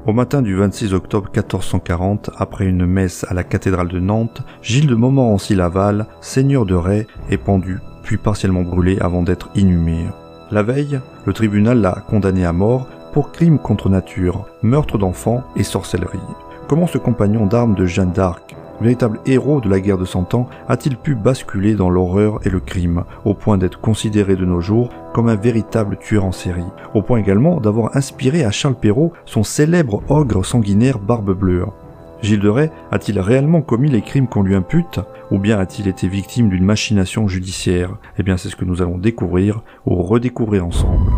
Au matin du 26 octobre 1440, après une messe à la cathédrale de Nantes, Gilles de Montmorency-Laval, seigneur de Ray, est pendu, puis partiellement brûlé avant d'être inhumé. La veille, le tribunal l'a condamné à mort pour crime contre nature, meurtre d'enfants et sorcellerie. Comment ce compagnon d'armes de Jeanne d'Arc, véritable héros de la guerre de 100 ans, a-t-il pu basculer dans l'horreur et le crime, au point d'être considéré de nos jours comme un véritable tueur en série, au point également d'avoir inspiré à Charles Perrault son célèbre ogre sanguinaire Barbe Bleue? Gilles de Rais a-t-il réellement commis les crimes qu'on lui impute, ou bien a-t-il été victime d'une machination judiciaire? Eh bien c'est ce que nous allons découvrir ou redécouvrir ensemble.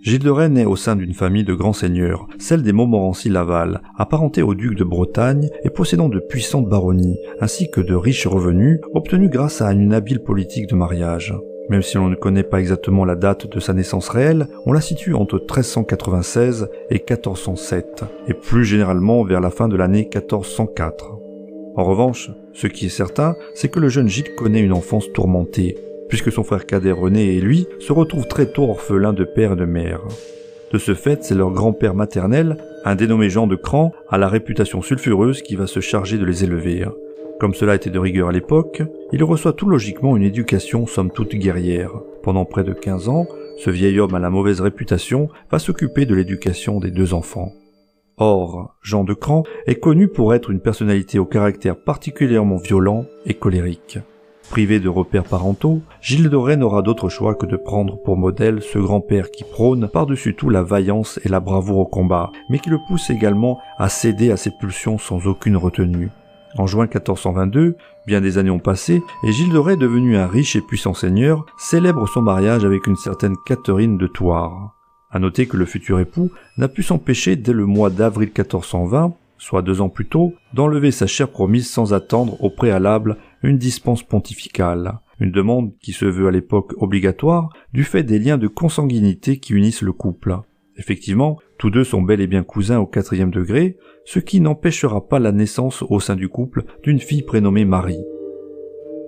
Gilles de Rais naît au sein d'une famille de grands seigneurs, celle des Montmorency-Laval, apparentés au duc de Bretagne et possédant de puissantes baronnies, ainsi que de riches revenus, obtenus grâce à une habile politique de mariage. Même si l'on ne connaît pas exactement la date de sa naissance réelle, on la situe entre 1396 et 1407, et plus généralement vers la fin de l'année 1404. En revanche, ce qui est certain, c'est que le jeune Gilles connaît une enfance tourmentée, puisque son frère cadet René et lui se retrouvent très tôt orphelins de père et de mère. De ce fait, c'est leur grand-père maternel, un dénommé Jean de Cran, à la réputation sulfureuse qui va se charger de les élever. Comme cela était de rigueur à l'époque, il reçoit tout logiquement une éducation somme toute guerrière. Pendant près de 15 ans, ce vieil homme à la mauvaise réputation va s'occuper de l'éducation des deux enfants. Or, Jean de Cran est connu pour être une personnalité au caractère particulièrement violent et colérique. Privé de repères parentaux, Gilles de Rais n'aura d'autre choix que de prendre pour modèle ce grand-père qui prône par-dessus tout la vaillance et la bravoure au combat, mais qui le pousse également à céder à ses pulsions sans aucune retenue. En juin 1422, bien des années ont passé, et Gilles de Rais, devenu un riche et puissant seigneur, célèbre son mariage avec une certaine Catherine de Thouars. À noter que le futur époux n'a pu s'empêcher dès le mois d'avril 1420, soit 2 ans plus tôt, d'enlever sa chère promise sans attendre au préalable une dispense pontificale, une demande qui se veut à l'époque obligatoire du fait des liens de consanguinité qui unissent le couple. Effectivement, tous deux sont bel et bien cousins au 4e degré, ce qui n'empêchera pas la naissance au sein du couple d'une fille prénommée Marie.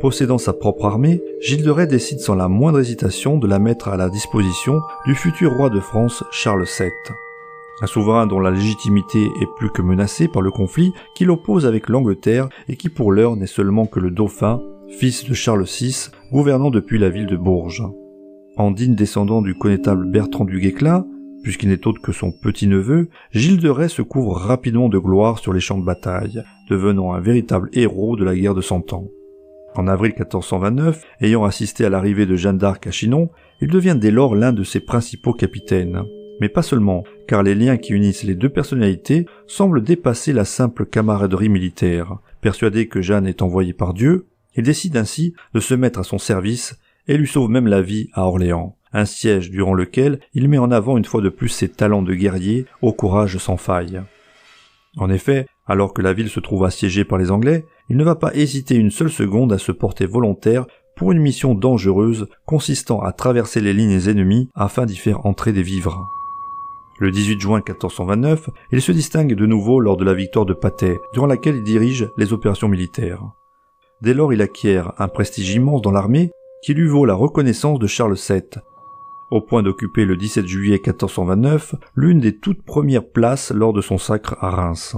Possédant sa propre armée, Gilles de Rais décide sans la moindre hésitation de la mettre à la disposition du futur roi de France Charles VII. Un souverain dont la légitimité est plus que menacée par le conflit qui l'oppose avec l'Angleterre et qui pour l'heure n'est seulement que le dauphin, fils de Charles VI, gouvernant depuis la ville de Bourges. En digne descendant du connétable Bertrand du Guesclin, puisqu'il n'est autre que son petit-neveu, Gilles de Rais se couvre rapidement de gloire sur les champs de bataille, devenant un véritable héros de la guerre de 100 ans. En avril 1429, ayant assisté à l'arrivée de Jeanne d'Arc à Chinon, il devient dès lors l'un de ses principaux capitaines. Mais pas seulement, car les liens qui unissent les deux personnalités semblent dépasser la simple camaraderie militaire. Persuadé que Jeanne est envoyée par Dieu, il décide ainsi de se mettre à son service et lui sauve même la vie à Orléans, un siège durant lequel il met en avant une fois de plus ses talents de guerrier au courage sans faille. En effet, alors que la ville se trouve assiégée par les Anglais, il ne va pas hésiter une seule seconde à se porter volontaire pour une mission dangereuse consistant à traverser les lignes ennemies afin d'y faire entrer des vivres. Le 18 juin 1429, il se distingue de nouveau lors de la victoire de Patay, durant laquelle il dirige les opérations militaires. Dès lors, il acquiert un prestige immense dans l'armée qui lui vaut la reconnaissance de Charles VII, au point d'occuper le 17 juillet 1429 l'une des toutes premières places lors de son sacre à Reims.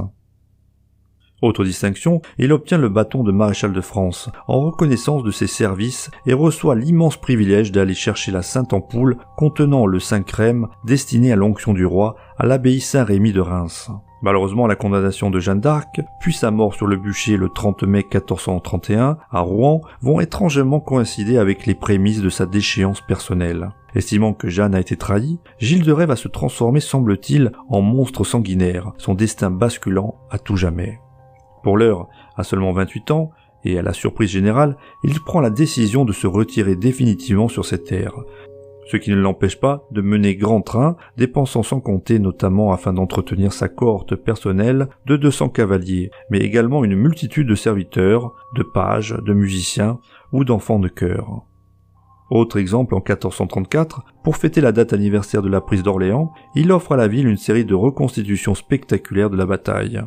Autre distinction, il obtient le bâton de maréchal de France en reconnaissance de ses services et reçoit l'immense privilège d'aller chercher la sainte ampoule contenant le saint crème destiné à l'onction du roi à l'abbaye Saint-Rémy de Reims. Malheureusement, la condamnation de Jeanne d'Arc, puis sa mort sur le bûcher le 30 mai 1431 à Rouen vont étrangement coïncider avec les prémices de sa déchéance personnelle. Estimant que Jeanne a été trahie, Gilles de Rais va se transformer, semble-t-il, en monstre sanguinaire, son destin basculant à tout jamais. Pour l'heure, à seulement 28 ans, et à la surprise générale, il prend la décision de se retirer définitivement sur ces terres, ce qui ne l'empêche pas de mener grand train, dépensant sans compter notamment afin d'entretenir sa cohorte personnelle de 200 cavaliers, mais également une multitude de serviteurs, de pages, de musiciens ou d'enfants de chœur. Autre exemple, en 1434, pour fêter la date anniversaire de la prise d'Orléans, il offre à la ville une série de reconstitutions spectaculaires de la bataille.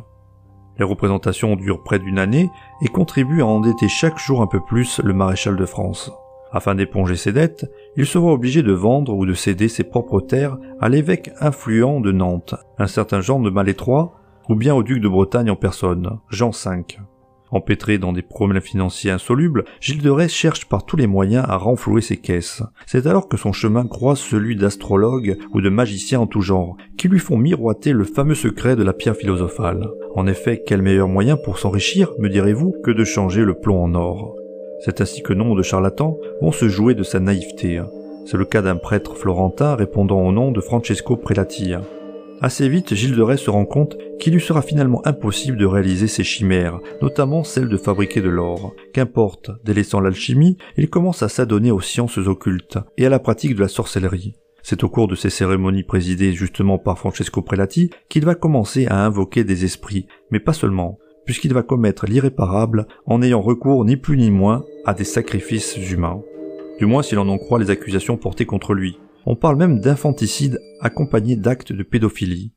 Les représentations durent près d'1 année et contribuent à endetter chaque jour un peu plus le maréchal de France. Afin d'éponger ses dettes, il se voit obligé de vendre ou de céder ses propres terres à l'évêque influent de Nantes, un certain Jean de Malétroit, ou bien au duc de Bretagne en personne, Jean V. Empêtré dans des problèmes financiers insolubles, Gilles de Rais cherche par tous les moyens à renflouer ses caisses. C'est alors que son chemin croise celui d'astrologues ou de magiciens en tout genre, qui lui font miroiter le fameux secret de la pierre philosophale. En effet, quel meilleur moyen pour s'enrichir, me direz-vous, que de changer le plomb en or? C'est ainsi que nombre de charlatans vont se jouer de sa naïveté. C'est le cas d'un prêtre florentin répondant au nom de Francesco Prelati. Assez vite, Gilles de Rais se rend compte qu'il lui sera finalement impossible de réaliser ses chimères, notamment celle de fabriquer de l'or. Qu'importe, délaissant l'alchimie, il commence à s'adonner aux sciences occultes et à la pratique de la sorcellerie. C'est au cours de ces cérémonies présidées justement par Francesco Prelati qu'il va commencer à invoquer des esprits, mais pas seulement, puisqu'il va commettre l'irréparable en n'ayant recours ni plus ni moins à des sacrifices humains. Du moins si l'on en croit les accusations portées contre lui. On parle même d'infanticide accompagné d'actes de pédophilie.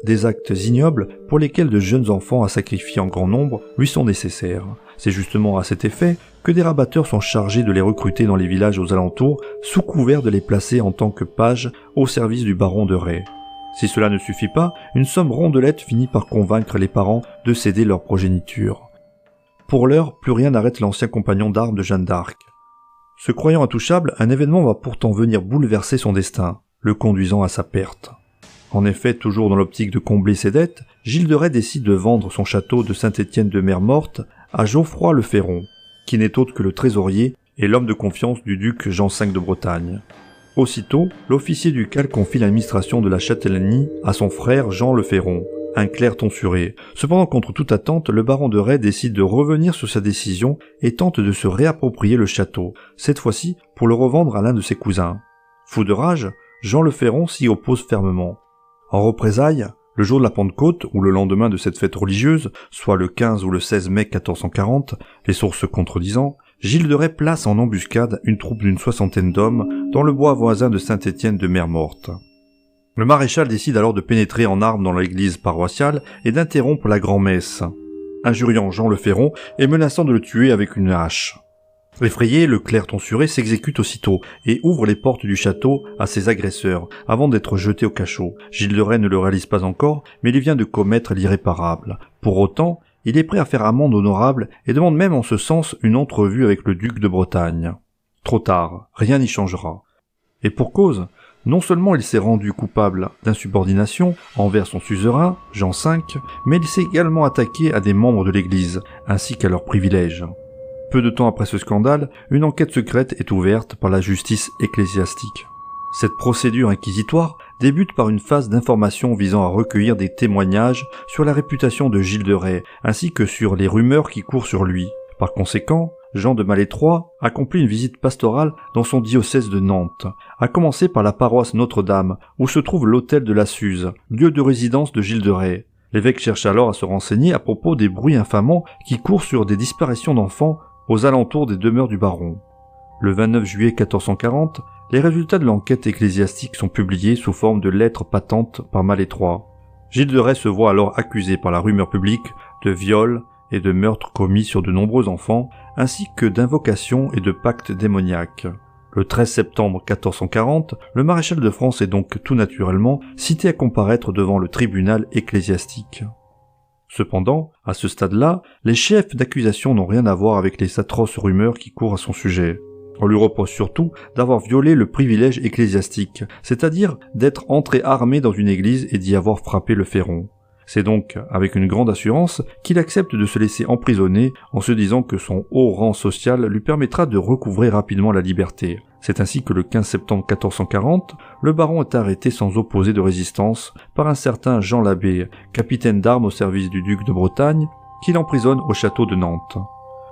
Des actes ignobles pour lesquels de jeunes enfants à sacrifier en grand nombre lui sont nécessaires. C'est justement à cet effet que des rabatteurs sont chargés de les recruter dans les villages aux alentours sous couvert de les placer en tant que pages au service du baron de Rais. Si cela ne suffit pas, une somme rondelette finit par convaincre les parents de céder leur progéniture. Pour l'heure, plus rien n'arrête l'ancien compagnon d'armes de Jeanne d'Arc. Se croyant intouchable, un événement va pourtant venir bouleverser son destin, le conduisant à sa perte. En effet, toujours dans l'optique de combler ses dettes, Gilles de Rais décide de vendre son château de Saint-Étienne de Mer-Morte à Geoffroy le Ferron, qui n'est autre que le trésorier et l'homme de confiance du duc Jean V de Bretagne. Aussitôt, l'officier ducal confie l'administration de la châtellenie à son frère Jean le Ferron, un clerc tonsuré. Cependant, contre toute attente, le baron de Rais décide de revenir sur sa décision et tente de se réapproprier le château, cette fois-ci pour le revendre à l'un de ses cousins. Fou de rage, Jean le Ferron s'y oppose fermement. En représailles, le jour de la Pentecôte, ou le lendemain de cette fête religieuse, soit le 15 ou le 16 mai 1440, les sources se contredisant, Gilles de Rais place en embuscade une troupe d'une 60aine d'hommes dans le bois voisin de Saint-Étienne de Mer-Morte. Le maréchal décide alors de pénétrer en armes dans l'église paroissiale et d'interrompre la grand-messe, injuriant Jean le Ferron et menaçant de le tuer avec une hache. Effrayé, le clerc tonsuré s'exécute aussitôt et ouvre les portes du château à ses agresseurs avant d'être jeté au cachot. Gilles de Rais ne le réalise pas encore, mais il vient de commettre l'irréparable. Pour autant, il est prêt à faire amende honorable et demande même en ce sens une entrevue avec le duc de Bretagne. Trop tard, rien n'y changera. Et pour cause, non seulement il s'est rendu coupable d'insubordination envers son suzerain, Jean V, mais il s'est également attaqué à des membres de l'Église, ainsi qu'à leurs privilèges. Peu de temps après ce scandale, une enquête secrète est ouverte par la justice ecclésiastique. Cette procédure inquisitoire débute par une phase d'information visant à recueillir des témoignages sur la réputation de Gilles de Rais, ainsi que sur les rumeurs qui courent sur lui. Par conséquent, Jean de Malétroit accomplit une visite pastorale dans son diocèse de Nantes, à commencer par la paroisse Notre-Dame, où se trouve l'hôtel de la Suze, lieu de résidence de Gilles de Rais. L'évêque cherche alors à se renseigner à propos des bruits infamants qui courent sur des disparitions d'enfants aux alentours des demeures du baron. Le 29 juillet 1440, les résultats de l'enquête ecclésiastique sont publiés sous forme de lettres patentes par Malétroit. Gilles de Rais se voit alors accusé par la rumeur publique de viol et de meurtres commis sur de nombreux enfants, ainsi que d'invocations et de pactes démoniaques. Le 13 septembre 1440, le maréchal de France est donc tout naturellement cité à comparaître devant le tribunal ecclésiastique. Cependant, à ce stade-là, les chefs d'accusation n'ont rien à voir avec les atroces rumeurs qui courent à son sujet. On lui reproche surtout d'avoir violé le privilège ecclésiastique, c'est-à-dire d'être entré armé dans une église et d'y avoir frappé le Ferron. C'est donc avec une grande assurance qu'il accepte de se laisser emprisonner en se disant que son haut rang social lui permettra de recouvrer rapidement la liberté. C'est ainsi que le 15 septembre 1440, le baron est arrêté sans opposer de résistance par un certain Jean Labbé, capitaine d'armes au service du duc de Bretagne, qui l'emprisonne au château de Nantes.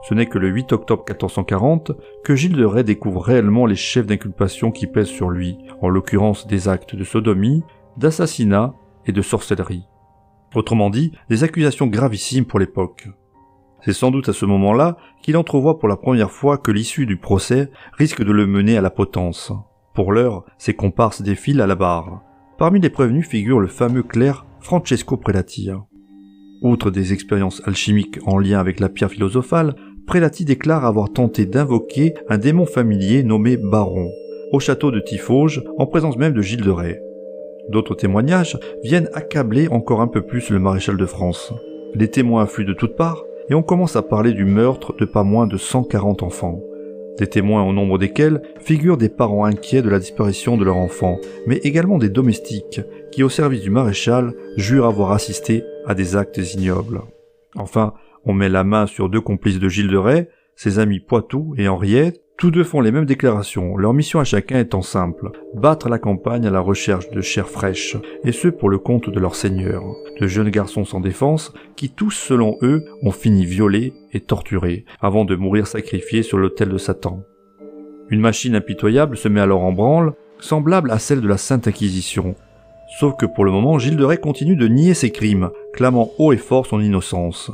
Ce n'est que le 8 octobre 1440 que Gilles de Rais découvre réellement les chefs d'inculpation qui pèsent sur lui, en l'occurrence des actes de sodomie, d'assassinat et de sorcellerie. Autrement dit, des accusations gravissimes pour l'époque. C'est sans doute à ce moment-là qu'il entrevoit pour la première fois que l'issue du procès risque de le mener à la potence. Pour l'heure, ses comparses défilent à la barre. Parmi les prévenus figure le fameux clerc Francesco Prelati. Outre des expériences alchimiques en lien avec la pierre philosophale, Prélati déclare avoir tenté d'invoquer un démon familier nommé Baron, au château de Tiffauges, en présence même de Gilles de Rais. D'autres témoignages viennent accabler encore un peu plus le maréchal de France. Les témoins affluent de toutes parts, et on commence à parler du meurtre de pas moins de 140 enfants. Des témoins au nombre desquels figurent des parents inquiets de la disparition de leur enfant, mais également des domestiques qui, au service du maréchal, jurent avoir assisté à des actes ignobles. Enfin, on met la main sur 2 complices de Gilles de Rais, ses amis Poitou et Henriette. Tous 2 font les mêmes déclarations, leur mission à chacun étant simple, battre la campagne à la recherche de chair fraîche, et ce pour le compte de leur seigneur, de jeunes garçons sans défense, qui tous, selon eux, ont fini violés et torturés, avant de mourir sacrifiés sur l'autel de Satan. Une machine impitoyable se met alors en branle, semblable à celle de la Sainte Inquisition. Sauf que pour le moment, Gilles de Rais continue de nier ses crimes, clamant haut et fort son innocence.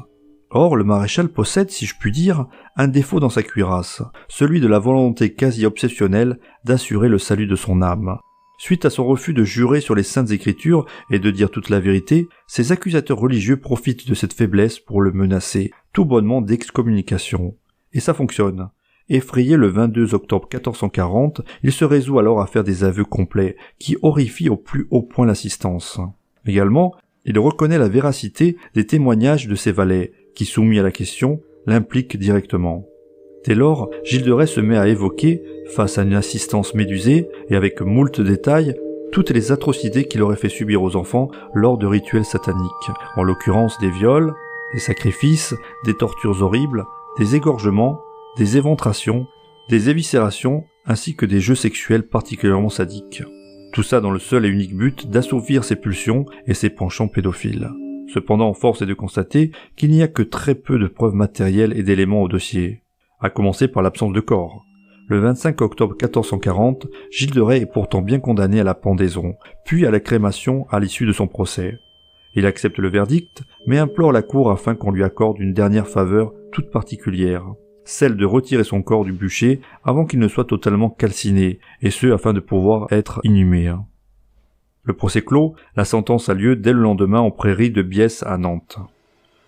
Or, le maréchal possède, si je puis dire, un défaut dans sa cuirasse, celui de la volonté quasi obsessionnelle d'assurer le salut de son âme. Suite à son refus de jurer sur les Saintes Écritures et de dire toute la vérité, ses accusateurs religieux profitent de cette faiblesse pour le menacer, tout bonnement d'excommunication. Et ça fonctionne. Effrayé le 22 octobre 1440, il se résout alors à faire des aveux complets, qui horrifient au plus haut point l'assistance. Également, il reconnaît la véracité des témoignages de ses valets, qui, soumis à la question, l'impliquent directement. Dès lors, Gilles de Rais se met à évoquer, face à une assistance médusée et avec moult détails, toutes les atrocités qu'il aurait fait subir aux enfants lors de rituels sataniques, en l'occurrence des viols, des sacrifices, des tortures horribles, des égorgements, des éventrations, des éviscérations, ainsi que des jeux sexuels particulièrement sadiques. Tout ça dans le seul et unique but d'assouvir ses pulsions et ses penchants pédophiles. Cependant, force est de constater qu'il n'y a que très peu de preuves matérielles et d'éléments au dossier, à commencer par l'absence de corps. Le 25 octobre 1440, Gilles de Rais est pourtant bien condamné à la pendaison, puis à la crémation à l'issue de son procès. Il accepte le verdict, mais implore la cour afin qu'on lui accorde une dernière faveur toute particulière, celle de retirer son corps du bûcher avant qu'il ne soit totalement calciné, et ce afin de pouvoir être inhumé. Le procès clos, la sentence a lieu dès le lendemain en prairie de Biesse à Nantes.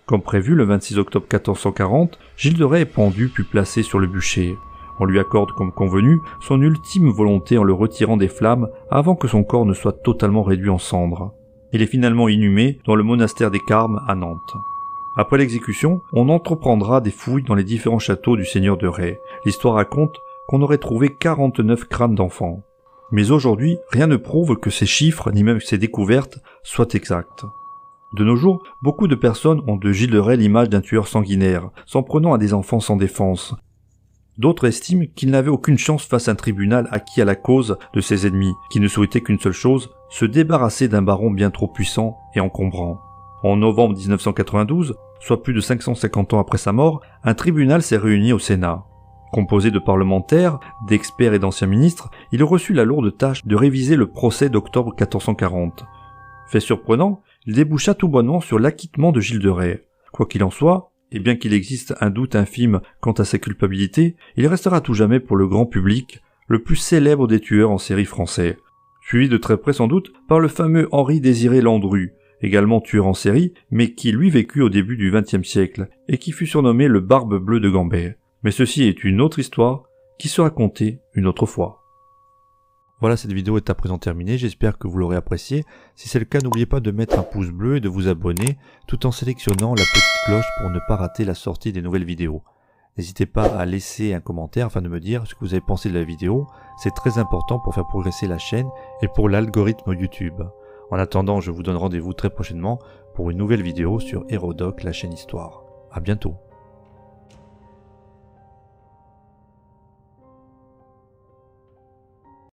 Comme prévu, le 26 octobre 1440, Gilles de Rais est pendu puis placé sur le bûcher. On lui accorde comme convenu son ultime volonté en le retirant des flammes avant que son corps ne soit totalement réduit en cendres. Il est finalement inhumé dans le monastère des Carmes à Nantes. Après l'exécution, on entreprendra des fouilles dans les différents châteaux du seigneur de Rais. L'histoire raconte qu'on aurait trouvé 49 crânes d'enfants. Mais aujourd'hui, rien ne prouve que ces chiffres, ni même ces découvertes, soient exacts. De nos jours, beaucoup de personnes ont de Gilles de Rais l'image d'un tueur sanguinaire, s'en prenant à des enfants sans défense. D'autres estiment qu'il n'avait aucune chance face à un tribunal acquis à la cause de ses ennemis, qui ne souhaitaient qu'une seule chose, se débarrasser d'un baron bien trop puissant et encombrant. En novembre 1992, soit plus de 550 ans après sa mort, un tribunal s'est réuni au Sénat. Composé de parlementaires, d'experts et d'anciens ministres, il reçut la lourde tâche de réviser le procès d'octobre 1440. Fait surprenant, il déboucha tout bonnement sur l'acquittement de Gilles de Rais. Quoi qu'il en soit, et bien qu'il existe un doute infime quant à sa culpabilité, il restera à tout jamais pour le grand public le plus célèbre des tueurs en série français, suivi de très près sans doute par le fameux Henri-Désiré Landru, également tueur en série, mais qui lui vécut au début du XXe siècle, et qui fut surnommé le Barbe Bleue de Gambet. Mais ceci est une autre histoire qui sera contée une autre fois. Voilà, cette vidéo est à présent terminée, j'espère que vous l'aurez appréciée. Si c'est le cas, n'oubliez pas de mettre un pouce bleu et de vous abonner, tout en sélectionnant la petite cloche pour ne pas rater la sortie des nouvelles vidéos. N'hésitez pas à laisser un commentaire afin de me dire ce que vous avez pensé de la vidéo, c'est très important pour faire progresser la chaîne et pour l'algorithme YouTube. En attendant, je vous donne rendez-vous très prochainement pour une nouvelle vidéo sur Hérodoc, la chaîne Histoire. À bientôt.